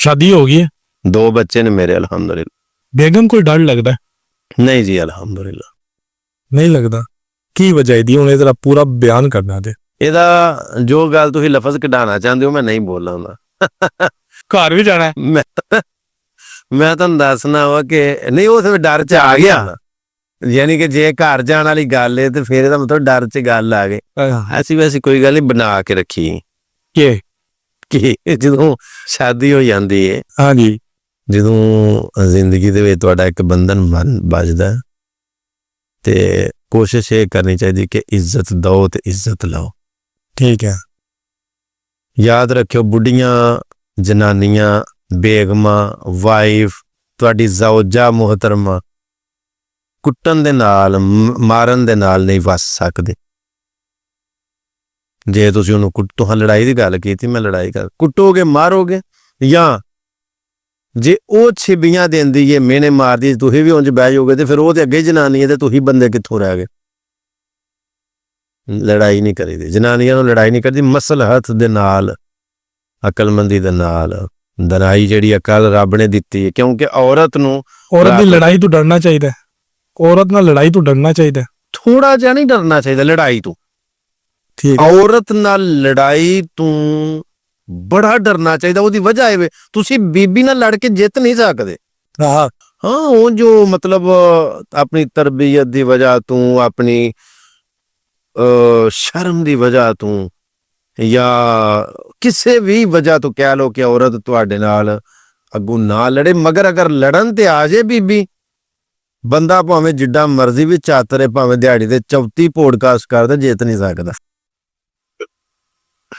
शादी हो गई है? 2 बच्चे ने मेरे अल्हम्दुलिल्लाह। बेगम कोई डर लगता है? नहीं जी अल्हम्दुलिल्लाह। नहीं लगता। की वजह दी हुणे जरा पूरा बयान करना दे। ਇਹਦਾ ਜੋ ਗੱਲ ਤੁਸੀਂ ਲਫ਼ਜ਼ ਕਢਾਣਾ ਚਾਹੁੰਦੇ ਹੋ ਮੈਂ ਨਹੀਂ ਬੋਲਦਾ ਹੁੰਦਾ। घर भी जाना है? ਮੈਂ ਤੁਹਾਨੂੰ ਦੱਸਣਾ ਵਾ ਕਿ ਨਹੀਂ ਉਹ ਤੇ ਡਰ ਚ ਆ ਗਿਆ, ਯਾਨੀ ਕਿ ਜੇ ਘਰ ਜਾਣ ਵਾਲੀ ਗੱਲ ਹੈ ਤੇ ਫਿਰ ਇਹਦਾ ਮਤਲਬ ਡਰ ਚ ਗੱਲ ਆ ਗਈ। ਐਸੀ ਵੈਸੀ ਕੋਈ ਗੱਲ ਨਹੀਂ, ਬਣਾ ਕੇ ਰੱਖੀ ਕਿ ਜਦੋਂ ਸ਼ਾਦੀ ਹੋ ਜਾਂਦੀ ਹੈ, हाँ जी, ਜਦੋਂ ਜ਼ਿੰਦਗੀ ਦੇ ਵਿੱਚ ਤੁਹਾਡਾ ਇੱਕ ਬੰਧਨ ਵੱਜਦਾ ਤੇ ਕੋਸ਼ਿਸ਼ ਇਹ ਕਰਨੀ ਚਾਹੀਦੀ ਕਿ ਇੱਜ਼ਤ ਦਿਓ ਤੇ ਇੱਜ਼ਤ ਲਓ। ठीक है। ਯਾਦ ਰੱਖਿਓ, ਬੁੱਢੀਆਂ ਜਨਾਨੀਆਂ, ਬੇਗਮਾਂ, ਵਾਈਫ, ਤੁਹਾਡੀ ਜ਼ੌਜਾ ਮੁਹਤਰਮਾ ਕੁੱਟਣ ਦੇ ਨਾਲ ਮਾਰਨ ਦੇ ਨਾਲ ਨਹੀਂ ਵਸ ਸਕਦੇ। ਜੇ ਤੁਸੀਂ ਉਹਨੂੰ ਤੁਹਾਂ ਲੜਾਈ ਦੀ ਗੱਲ ਕੀਤੀ, ਮੈਂ ਲੜਾਈ ਕਰ ਕੁੱਟੋਗੇ ਮਾਰੋਗੇ, ਜਾਂ ਜੇ ਉਹ ਛਿਬੀਆਂ ਦਿੰਦੀ ਏ ਮਿਹਣੇ ਮਾਰਦੀ ਤੁਸੀਂ ਵੀ ਉਂਝ ਬਹਿ ਜਾਓਗੇ ਤੇ ਫਿਰ ਉਹ ਤੇ ਅੱਗੇ ਜਨਾਨੀ ਹੈ ਤੇ ਤੁਸੀਂ ਬੰਦੇ ਕਿੱਥੋਂ ਰਹਿ ਗਏ। ਲੜਾਈ ਨਹੀਂ ਕਰੀਦੀ, ਜਨਾਨੀਆਂ ਨੂੰ ਲੜਾਈ ਨਹੀਂ ਕਰਦੀ, ਮਸਲਹਤ ਦੇ ਨਾਲ, ਅਕਲਮੰਦੀ ਦੇ ਨਾਲ। ਦਨਾਈ ਜਿਹੜੀ ਅਕਲ ਰੱਬ ਨੇ ਦਿੱਤੀ ਹੈ, ਕਿਉਂਕਿ ਔਰਤ ਨੂੰ औरत की लड़ाई तो डरना चाहिए। औरत ना लड़ाई तो डरना चाहिए। ਥੋੜਾ ਜਿਹਾ ਨਹੀਂ ਡਰਨਾ ਚਾਹੀਦਾ ਲੜਾਈ ਤੋਂ। ठीक है। ਔਰਤ ਨਾਲ ਲੜਾਈ ਤੋਂ ਬੜਾ ਡਰਨਾ ਚਾਹੀਦਾ। ਉਹਦੀ ਵਜ੍ਹਾ ਇਹ ਵੇ, ਤੁਸੀਂ ਬੀਬੀ ਨਾਲ ਲੜ ਕੇ ਜਿੱਤ ਨਹੀਂ ਸਕਦੇ। हाँ ਹਾਂ, ਉਹ ਜੋ ਮਤਲਬ ਆਪਣੀ ਤਰਬੀਅਤ ਦੀ ਵਜ੍ਹਾ ਤੋਂ, ਆਪਣੀ ਸ਼ਰਮ ਦੀ ਵਜ੍ਹਾ ਤੋਂ, ਜਾਂ ਕਿਸੇ ਵੀ ਵਜ੍ਹਾ ਤੋਂ ਕਹਿ ਲਓ ਕਿ ਔਰਤ ਤੁਹਾਡੇ ਨਾਲ ਅੱਗੋਂ ਨਾ ਲੜੇ, ਮਗਰ ਅਗਰ ਲੜਨ ਤੇ ਆ ਜੇ ਬੀਬੀ, ਬੰਦਾ ਭਾਵੇਂ ਜਿੱਡਾ ਮਰਜ਼ੀ ਵੀ ਚਾਤਰੇ, ਭਾਵੇਂ ਦਿਹਾੜੀ ਦੇ 34 ਪੋਡਕਾਸਟ ਕਰਦਾ, ਜਿੱਤ ਨਹੀਂ ਸਕਦਾ।